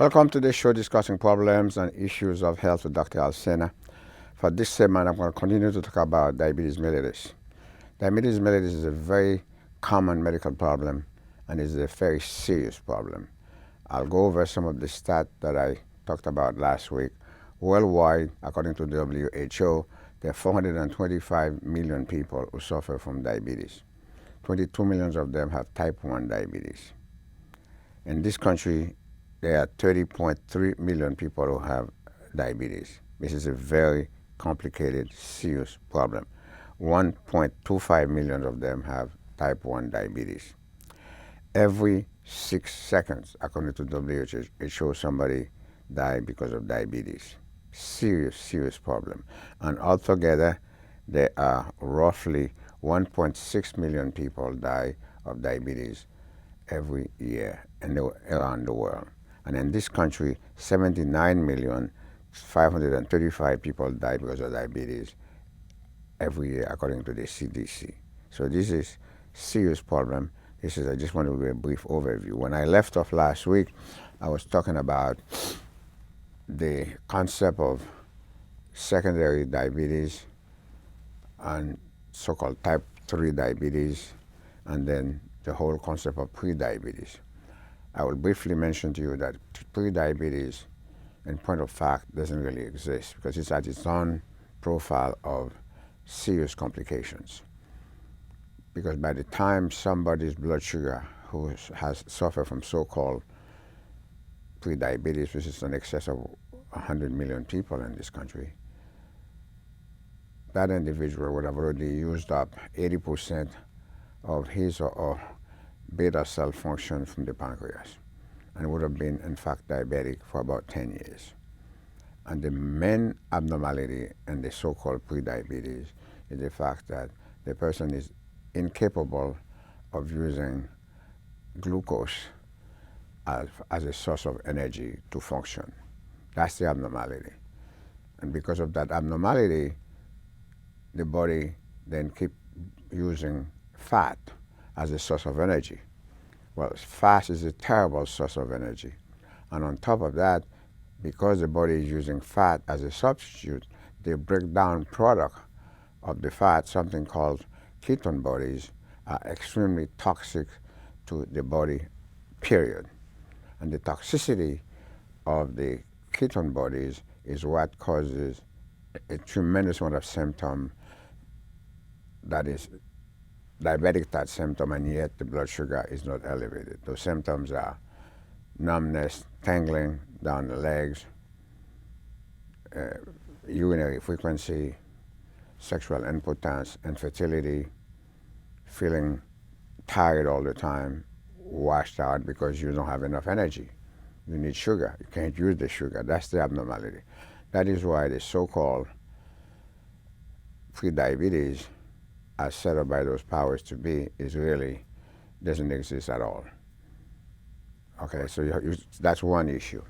Welcome to the show discussing problems and issues of health with Dr. Alcena. For this segment, I'm going to continue to talk about diabetes mellitus. Diabetes mellitus is a very common medical problem and is a very serious problem. I'll go over some of the stats that I talked about last week. Worldwide, according to the WHO, there are 425 million people who suffer from diabetes. 22 million of them have type 1 diabetes. In this country, there are 30.3 million people who have diabetes. This is a very complicated, serious problem. 1.25 million of them have type 1 diabetes. Every 6 seconds, according to WHO, somebody dies because of diabetes. Serious, serious problem. And altogether, there are roughly 1.6 million people die of diabetes every year around the world. And in this country, 79,535,000 people die because of diabetes every year, according to the CDC. So this is a serious problem. I just want to do a brief overview. When I left off last week, I was talking about the concept of secondary diabetes and so-called type 3 diabetes, and then the whole concept of pre-diabetes. I will briefly mention to you that pre-diabetes, in point of fact, doesn't really exist because it's at its own profile of serious complications. Because by the time somebody's blood sugar who has suffered from so-called pre-diabetes, which is in excess of 100 million people in this country, that individual would have already used up 80% of his or beta cell function from the pancreas and would have been, in fact, diabetic for about 10 years. And the main abnormality in the so-called pre-diabetes is the fact that the person is incapable of using glucose as a source of energy to function. That's the abnormality. And because of that abnormality, the body then keeps using fat as a source of energy. Well, fat is a terrible source of energy. And on top of that, because the body is using fat as a substitute, the breakdown product of the fat, something called ketone bodies, are extremely toxic to the body, period. And the toxicity of the ketone bodies is what causes a tremendous amount of symptom that is diabetic type symptom, and yet the blood sugar is not elevated. Those symptoms are numbness, tingling down the legs, urinary frequency, sexual impotence, infertility, feeling tired all the time, washed out because you don't have enough energy. You need sugar. You can't use the sugar. That's the abnormality. That is why the so-called prediabetes, as set up by those powers to be, is really doesn't exist at all. Okay, so that's one issue.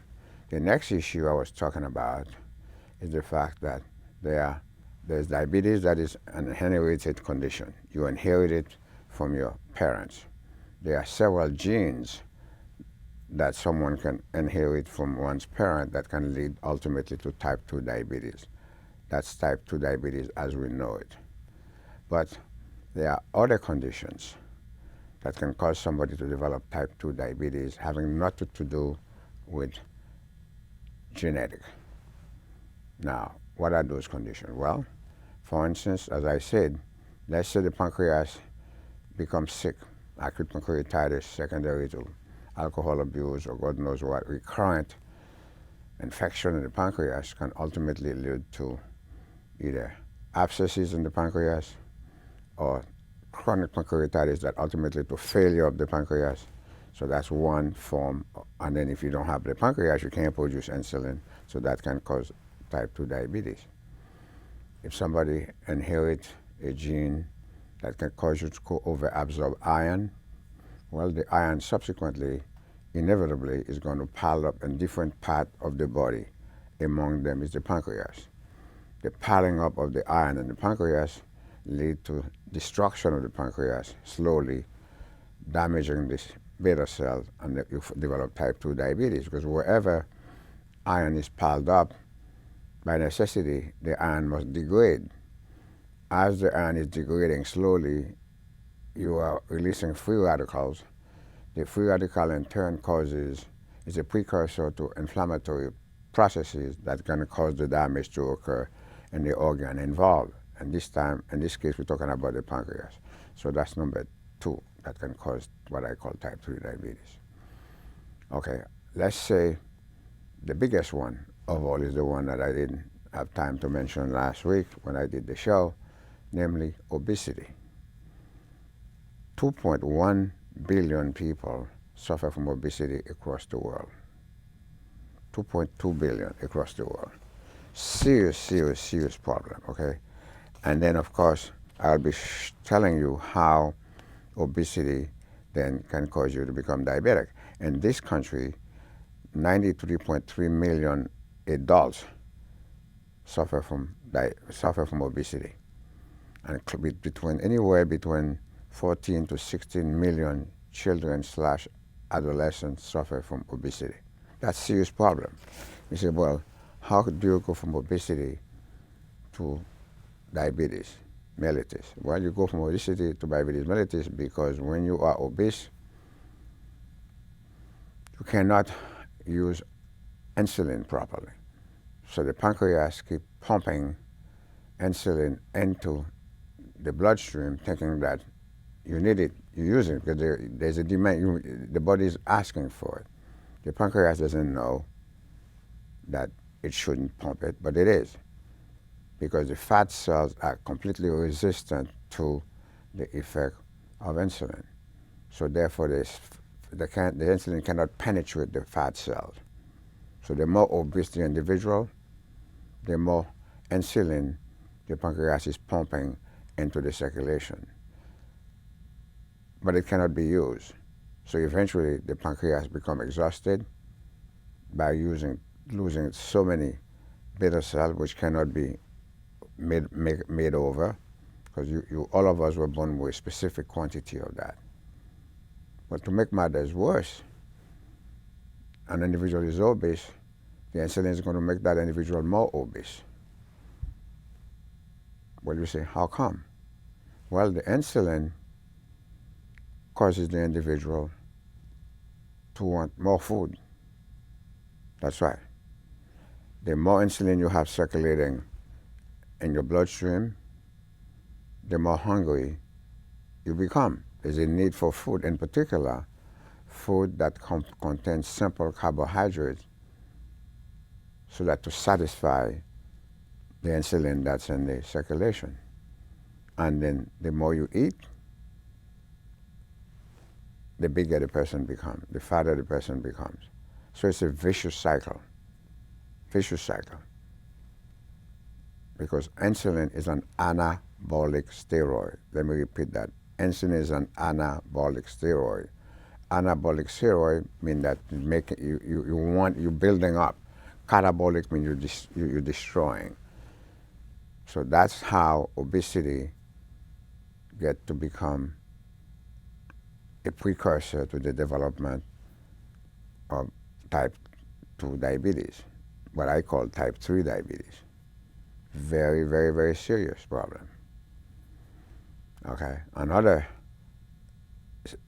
The next issue I was talking about is the fact that there's diabetes that is an inherited condition. You inherit it from your parents. There are several genes that someone can inherit from one's parent that can lead ultimately to type 2 diabetes. That's type 2 diabetes as we know it. But there are other conditions that can cause somebody to develop type 2 diabetes having nothing to do with genetic. Now, what are those conditions? Well, for instance, as I said, let's say the pancreas becomes sick, acute pancreatitis secondary to alcohol abuse or God knows what, recurrent infection in the pancreas can ultimately lead to either abscesses in the pancreas or chronic pancreatitis that ultimately to failure of the pancreas. So that's one form. And then if you don't have the pancreas, you can't produce insulin, so that can cause type 2 diabetes. If somebody inherits a gene that can cause you to overabsorb iron, well, the iron subsequently, inevitably, is going to pile up in different parts of the body. Among them is the pancreas. The piling up of the iron in the pancreas lead to destruction of the pancreas, slowly damaging this beta cells, and you develop type 2 diabetes, because wherever iron is piled up, by necessity, the iron must degrade. As the iron is degrading slowly, you are releasing free radicals. The free radical in turn is a precursor to inflammatory processes that can cause the damage to occur in the organ involved. And in this case, we're talking about the pancreas. So that's number 2 that can cause what I call type 3 diabetes. Okay, let's say the biggest one of all is the one that I didn't have time to mention last week when I did the show, namely obesity. 2.1 billion people suffer from obesity across the world. 2.2 billion across the world. Serious, serious, serious problem, okay? And then, of course, I'll be telling you how obesity then can cause you to become diabetic. In this country, 93.3 million adults suffer from obesity, and anywhere between 14 to 16 million children / adolescents suffer from obesity. That's a serious problem. You say, well, how do you go from obesity to diabetes mellitus? Well, you go from obesity to diabetes mellitus because when you are obese, you cannot use insulin properly. So the pancreas keeps pumping insulin into the bloodstream, thinking that you need it, you use it, because there's a demand, the body is asking for it. The pancreas doesn't know that it shouldn't pump it, but it is, because the fat cells are completely resistant to the effect of insulin. So therefore, the insulin cannot penetrate the fat cells. So the more obese the individual, the more insulin the pancreas is pumping into the circulation. But it cannot be used. So eventually the pancreas becomes exhausted by losing so many beta cells, which cannot be made over, because all of us were born with a specific quantity of that. But to make matters worse, an individual is obese, the insulin is going to make that individual more obese. Well, you say, how come? Well, the insulin causes the individual to want more food. That's right. The more insulin you have circulating in your bloodstream, the more hungry you become. There's a need for food, in particular, food that contains simple carbohydrates, so that to satisfy the insulin that's in the circulation. And then the more you eat, the bigger the person becomes, the fatter the person becomes. So it's a vicious cycle. Because insulin is an anabolic steroid. Let me repeat that. Insulin is an anabolic steroid. Anabolic steroid means that you're building up. Catabolic means you're destroying. So that's how obesity gets to become a precursor to the development of type 2 diabetes, what I call type 3 diabetes. Very, very, very serious problem. Okay, another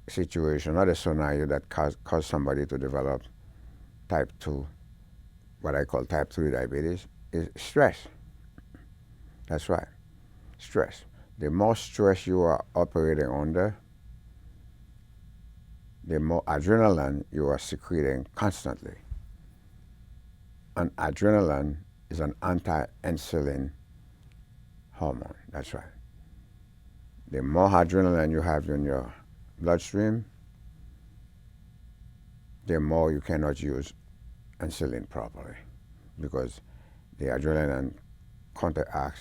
situation, another scenario that caused somebody to develop type 2, what I call type 3 diabetes, is stress. That's right, stress. The more stress you are operating under, the more adrenaline you are secreting constantly. And adrenaline is an anti-insulin hormone. That's right. The more adrenaline you have in your bloodstream, the more you cannot use insulin properly, because the adrenaline counteracts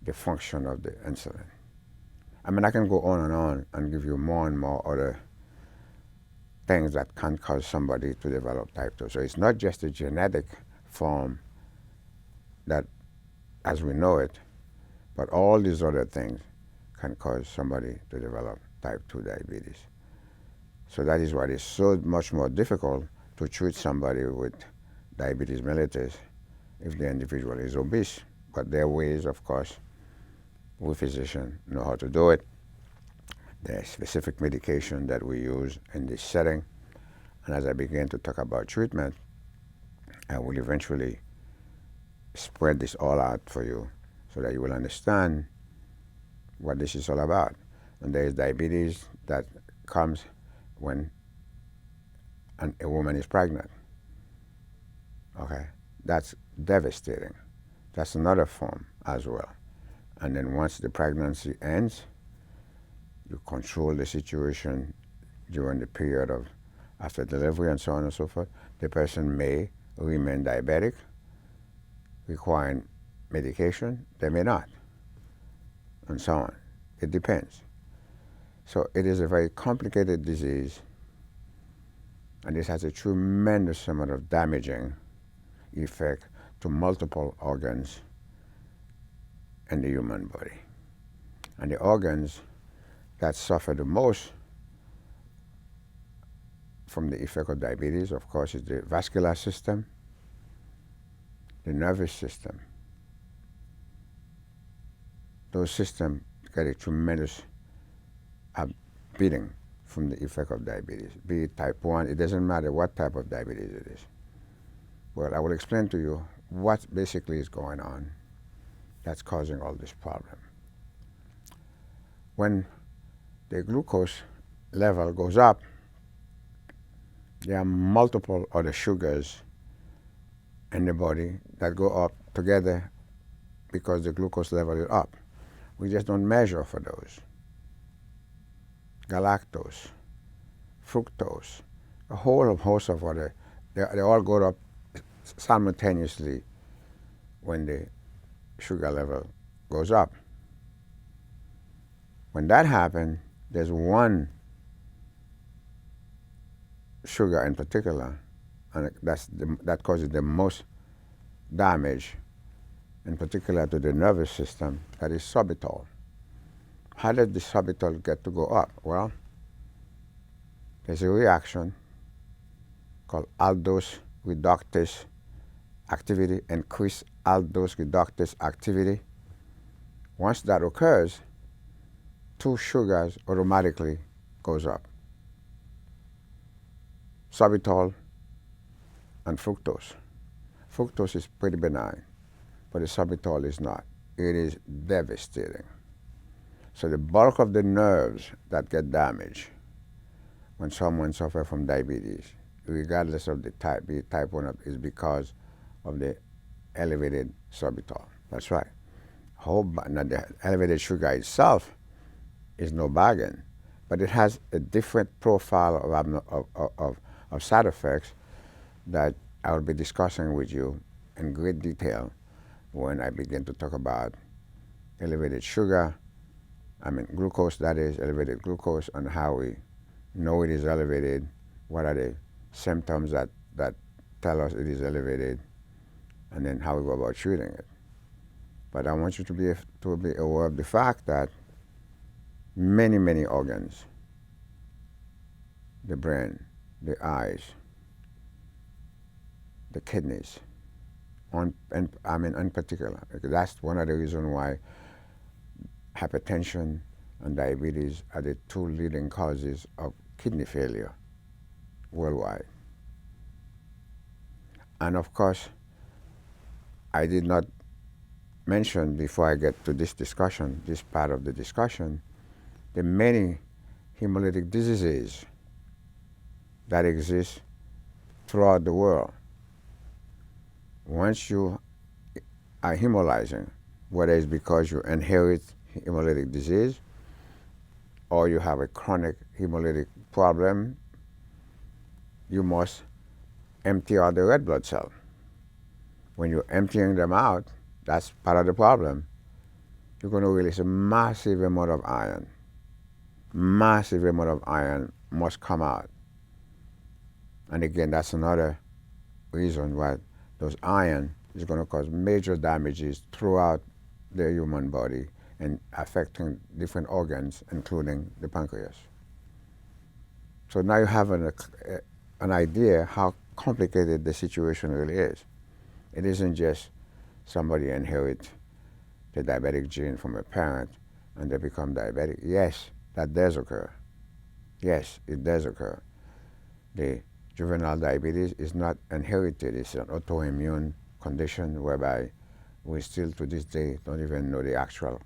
the function of the insulin. I mean, I can go on and give you more and more other things that can cause somebody to develop type 2. So it's not just a genetic form that, as we know it, but all these other things can cause somebody to develop type 2 diabetes. So that is why it's so much more difficult to treat somebody with diabetes mellitus if the individual is obese. But there are ways, of course, we physicians know how to do it. There's specific medication that we use in this setting. And as I begin to talk about treatment, I will eventually spread this all out for you so that you will understand what this is all about. And there is diabetes that comes when a woman is pregnant. Okay, that's devastating. That's another form as well. And then once the pregnancy ends, you control the situation during the period of after delivery and so on and so forth. The person may remain diabetic, requiring medication. They may not, and so on. It depends. So it is a very complicated disease, and this has a tremendous amount of damaging effect to multiple organs in the human body. And the organs that suffer the most from the effect of diabetes, of course, is the vascular system, the nervous system. Those systems get a tremendous beating from the effect of diabetes, be it type 1, it doesn't matter what type of diabetes it is. Well, I will explain to you what basically is going on that's causing all this problem. When the glucose level goes up, there are multiple other sugars in the body that go up together because the glucose level is up. We just don't measure for those. Galactose, fructose, a whole host of other, they all go up simultaneously when the sugar level goes up. When that happens, there's one sugar in particular, and that causes the most damage, in particular to the nervous system, that is sorbitol. How does the sorbitol get to go up? Well, there's a reaction called aldose reductase activity, increased aldose reductase activity. Once that occurs, two sugars automatically goes up. Sorbitol and fructose. Fructose is pretty benign, but the sorbitol is not. It is devastating. So the bulk of the nerves that get damaged when someone suffers from diabetes, regardless of the type, be it type 1, is because of the elevated sorbitol. That's right. Now the elevated sugar itself is no bargain, but it has a different profile of side effects that I will be discussing with you in great detail when I begin to talk about elevated sugar, glucose, that is, elevated glucose, and how we know it is elevated, what are the symptoms that tell us it is elevated, and then how we go about treating it. But I want you to be aware of the fact that many, many organs, the brain, the eyes, the kidneys, in particular, because that's one of the reasons why hypertension and diabetes are the two leading causes of kidney failure worldwide. And of course, I did not mention before I get to this discussion, this part of the discussion, the many hemolytic diseases that exist throughout the world. Once you are hemolyzing, whether it's because you inherit hemolytic disease or you have a chronic hemolytic problem, you must empty out the red blood cell. When you're emptying them out, that's part of the problem. You're going to release a massive amount of iron. Massive amount of iron must come out. And again, that's another reason why those iron is going to cause major damages throughout the human body and affecting different organs, including the pancreas. So now you have an idea how complicated the situation really is. It isn't just somebody inherit the diabetic gene from a parent and they become diabetic. Yes, that does occur. Yes, it does occur. The juvenile diabetes is not inherited. It's an autoimmune condition whereby we still to this day don't even know the actual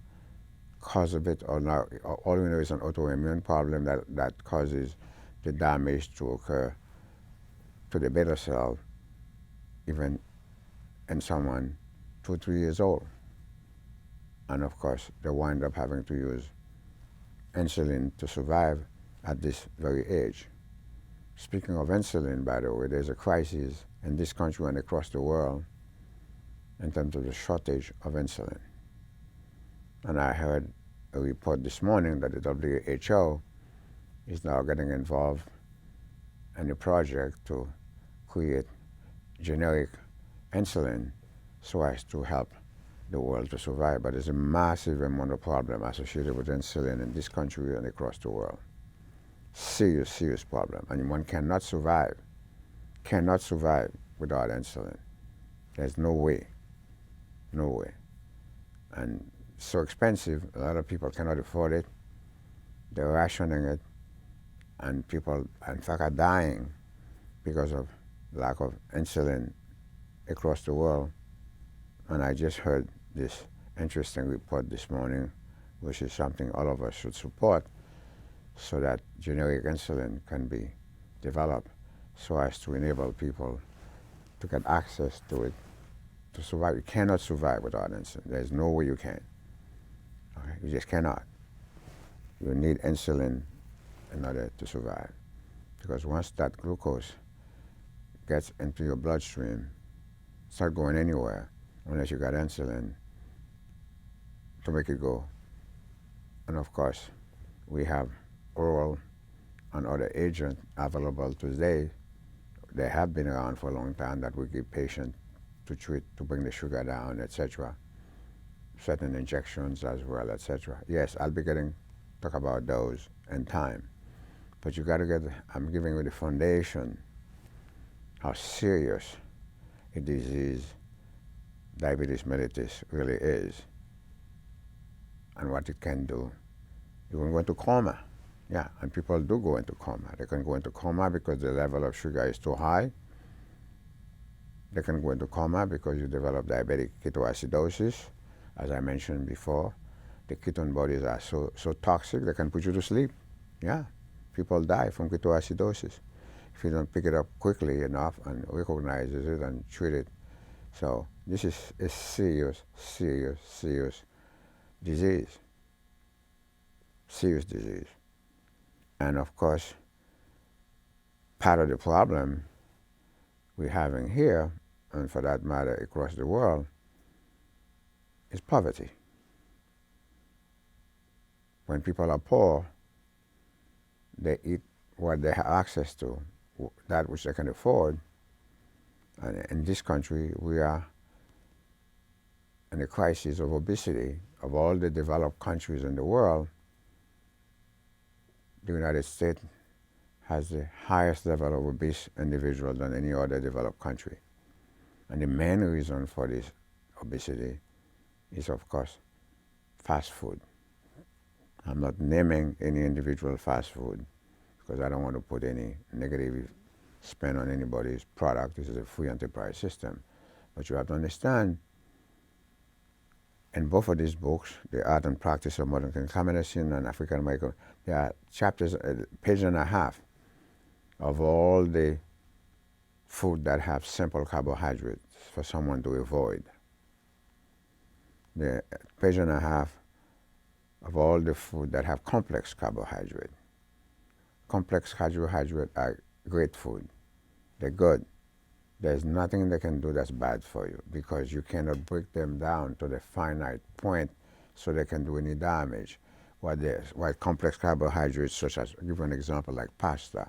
cause of it, or now all we know is an autoimmune problem that causes the damage to occur to the beta cell even in someone 2 or 3 years old. And of course, they wind up having to use insulin to survive at this very age. Speaking of insulin, by the way, there's a crisis in this country and across the world in terms of the shortage of insulin. And I heard a report this morning that the WHO is now getting involved in a project to create generic insulin so as to help the world to survive. But there's a massive amount of problem associated with insulin in this country and across the world. Serious, serious problem. And one cannot survive without insulin. There's no way, no way. And it's so expensive, a lot of people cannot afford it. They're rationing it, and people, in fact, are dying because of lack of insulin across the world. And I just heard this interesting report this morning, which is something all of us should support, so that generic insulin can be developed so as to enable people to get access to it to survive. You cannot survive without insulin. There's no way you can. Okay? You just cannot. You need insulin in order to survive. Because once that glucose gets into your bloodstream, it's not going anywhere unless you got insulin to make it go. And of course, we have oral and other agents available today. They have been around for a long time that we give patients to treat, to bring the sugar down, etc. Certain injections as well, etc. Yes, I'll be talk about those in time. But you got to I'm giving you the foundation, how serious a disease diabetes mellitus really is and what it can do. You can go into coma. Yeah, and people do go into coma. They can go into coma because the level of sugar is too high. They can go into coma because you develop diabetic ketoacidosis. As I mentioned before, the ketone bodies are so toxic they can put you to sleep. Yeah, people die from ketoacidosis if you don't pick it up quickly enough and recognizes it and treat it. So this is a serious, serious, serious disease. Serious disease. And of course, part of the problem we're having here, and for that matter across the world, is poverty. When people are poor, they eat what they have access to, that which they can afford. And in this country, we are in a crisis of obesity. Of all the developed countries in the world, the United States has the highest level of obese individuals than any other developed country. And the main reason for this obesity is, of course, fast food. I'm not naming any individual fast food because I don't want to put any negative spin on anybody's product. This is a free enterprise system. But you have to understand, in both of these books, The Art and Practice of Modern Contamination and African American, there are chapters, a page and a half, of all the food that have simple carbohydrates for someone to avoid. The page and a half of all the food that have complex carbohydrate. Complex carbohydrate are great food. They're good. There's nothing they can do that's bad for you because you cannot break them down to the finite point so they can do any damage. While complex carbohydrates, such as, I'll give you an example like pasta,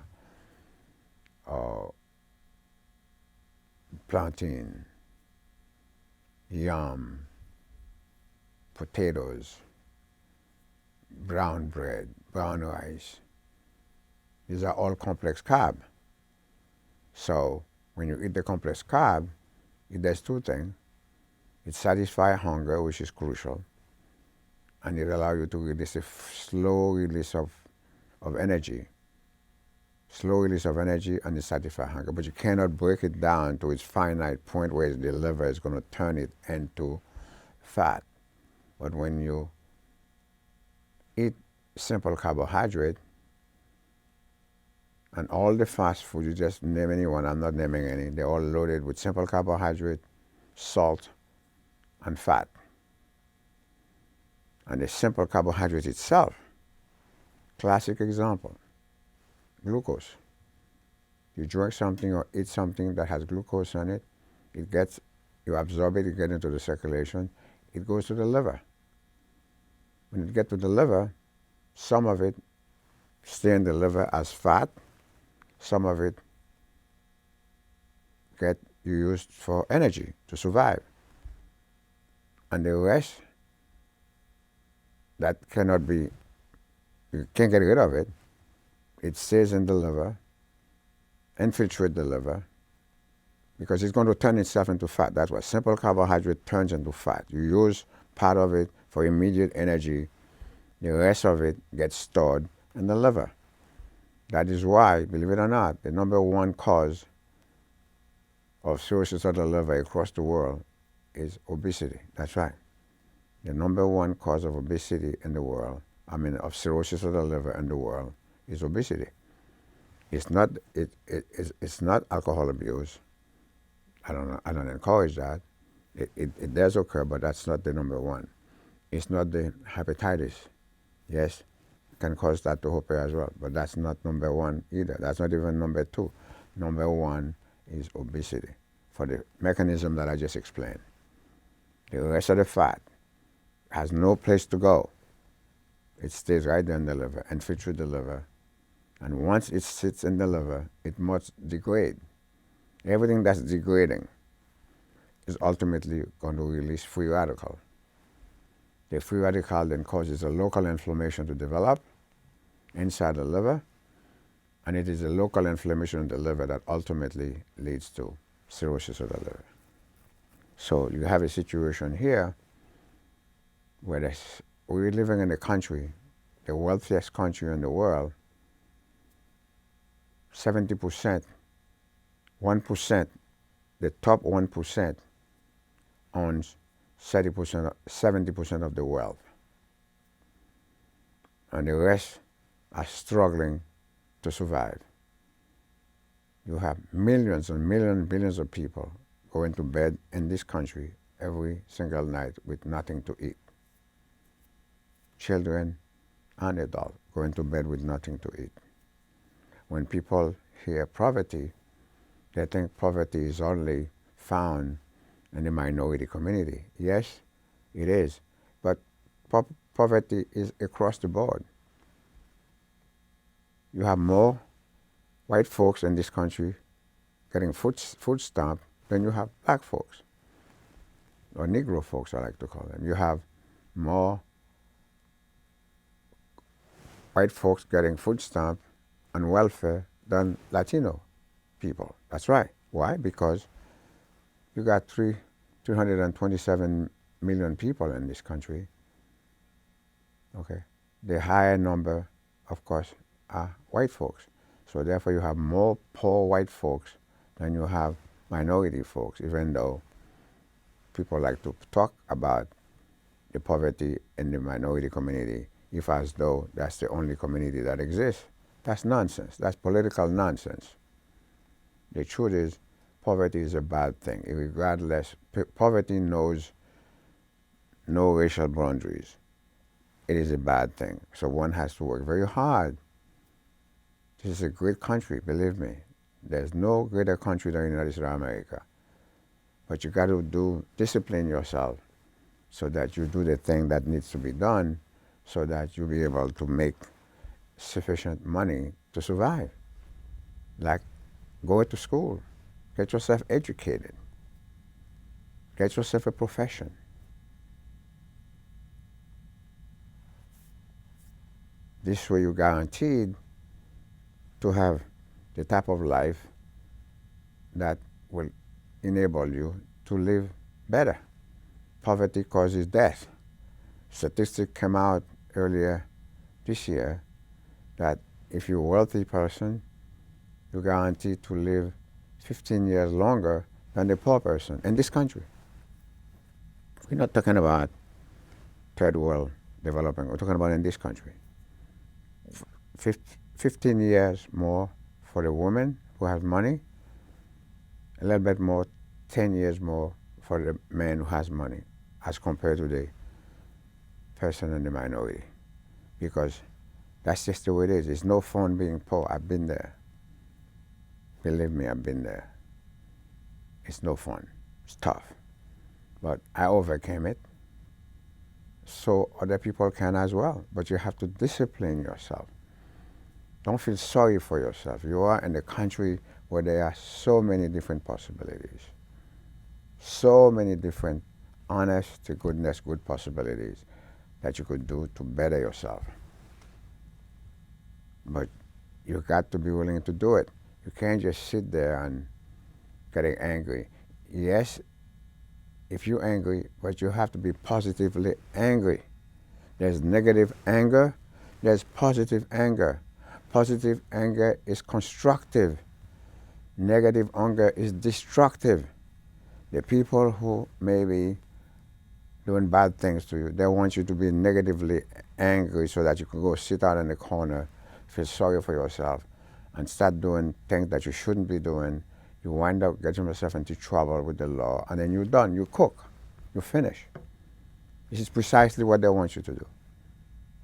or plantain, yam, potatoes, brown bread, brown rice, These are all complex carb. So when you eat the complex carb, it does two things. It satisfies hunger, which is crucial, and it allows you to release a slow release of energy. Slow release of energy and it satisfies hunger. But you cannot break it down to its finite point where the liver is going to turn it into fat. But when you eat simple carbohydrate, and all the fast food, you just name any one, I'm not naming any, they're all loaded with simple carbohydrate, salt, and fat. And the simple carbohydrate itself, classic example, glucose. You drink something or eat something that has glucose in it, you absorb it, it gets into the circulation, it goes to the liver. When it gets to the liver, some of it stay in the liver as fat, some of it get used for energy to survive. And the rest that cannot be, you can't get rid of it, it stays in the liver, infiltrate the liver, because it's going to turn itself into fat. That's what simple carbohydrate turns into fat. You use part of it for immediate energy, the rest of it gets stored in the liver. That is why, believe it or not, the number one cause of cirrhosis of the liver across the world is obesity. That's right. The number one cause of obesity in the world, of cirrhosis of the liver in the world, is obesity. It's not alcohol abuse. I don't encourage that. It does occur, but that's not the number one. It's not the hepatitis. Yes, it can cause that to occur as well, but that's not number one either. That's not even number two. Number one is obesity, for the mechanism that I just explained. The rest of the fat has no place to go. It stays right there in the liver, infiltrates the liver, and once it sits in the liver, it must degrade. Everything that's degrading is ultimately going to release free radical. The free radical then causes a local inflammation to develop inside the liver, and it is the local inflammation in the liver that ultimately leads to cirrhosis of the liver. So you have a situation here where we're living in a country, the wealthiest country in the world, 70%, 1%, the top 1% owns 70% of the wealth. And the rest are struggling to survive. You have millions and millions, billions of people going to bed in this country every single night with nothing to eat. Children and adults going to bed with nothing to eat. When people hear poverty, they think poverty is only found in the minority community. Yes, it is, but poverty is across the board. You have more white folks in this country getting food stamp than you have black folks, or Negro folks, I like to call them. You have more white folks getting food stamp and welfare than Latino people. That's right. Why? Because you got 327 million people in this country. Okay. The higher number, of course, are white folks. So therefore you have more poor white folks than you have minority folks, even though people like to talk about the poverty in the minority community if as though that's the only community that exists. That's nonsense. That's political nonsense. The truth is, poverty is a bad thing. Regardless, poverty knows no racial boundaries. It is a bad thing. So one has to work very hard. This is a great country, believe me. There's no greater country than the United States of America. But you got to discipline yourself so that you do the thing that needs to be done so that you'll be able to make sufficient money to survive. Like, go to school, get yourself educated, get yourself a profession. This way you're guaranteed to have the type of life that will enable you to live better. Poverty causes death. Statistics came out earlier this year that if you're a wealthy person, you're guaranteed to live 15 years longer than the poor person in this country. We're not talking about third world development. We're talking about in this country. 15 years more for the woman who has money, a little bit more, 10 years more for the man who has money as compared to the person in the minority. Because that's just the way it is. It's no fun being poor. I've been there. Believe me, I've been there. It's no fun. It's tough. But I overcame it. So other people can as well. But you have to discipline yourself. Don't feel sorry for yourself. You are in a country where there are so many different possibilities. So many different honest to goodness, good possibilities that you could do to better yourself. But you got to be willing to do it. You can't just sit there and getting angry. Yes, if you're angry, but you have to be positively angry. There's negative anger, there's positive anger. Positive anger is constructive. Negative anger is destructive. The people who may be doing bad things to you, they want you to be negatively angry so that you can go sit out in the corner, feel sorry for yourself, and start doing things that you shouldn't be doing. You wind up getting yourself into trouble with the law, and then you're done. You cook. You finish. This is precisely what they want you to do.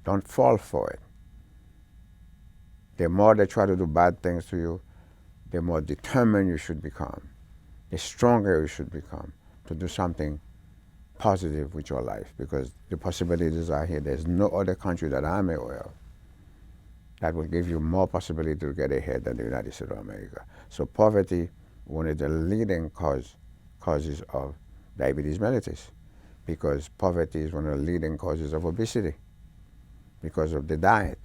Don't fall for it. The more they try to do bad things to you, the more determined you should become, the stronger you should become to do something positive with your life, because the possibilities are here. There's no other country that I'm aware of that will give you more possibility to get ahead than the United States of America. So poverty, one of the leading causes of diabetes mellitus, because poverty is one of the leading causes of obesity because of the diet.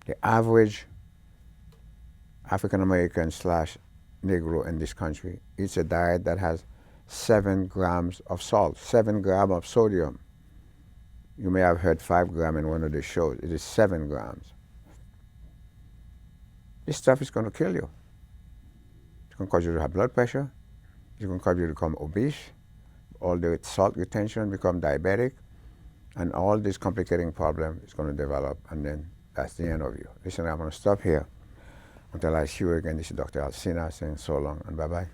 The average African American / Negro in this country eats a diet that has 7 grams of salt, 7 grams of sodium. You may have heard 5 grams in one of the shows. It is 7 grams. This stuff is going to kill you. It's going to cause you to have blood pressure. It's going to cause you to become obese. All the salt retention become diabetic. And all this complicating problem is going to develop, and then that's the end of you. Listen, I'm going to stop here until I see you again. This is Dr. Alcena saying so long and bye-bye.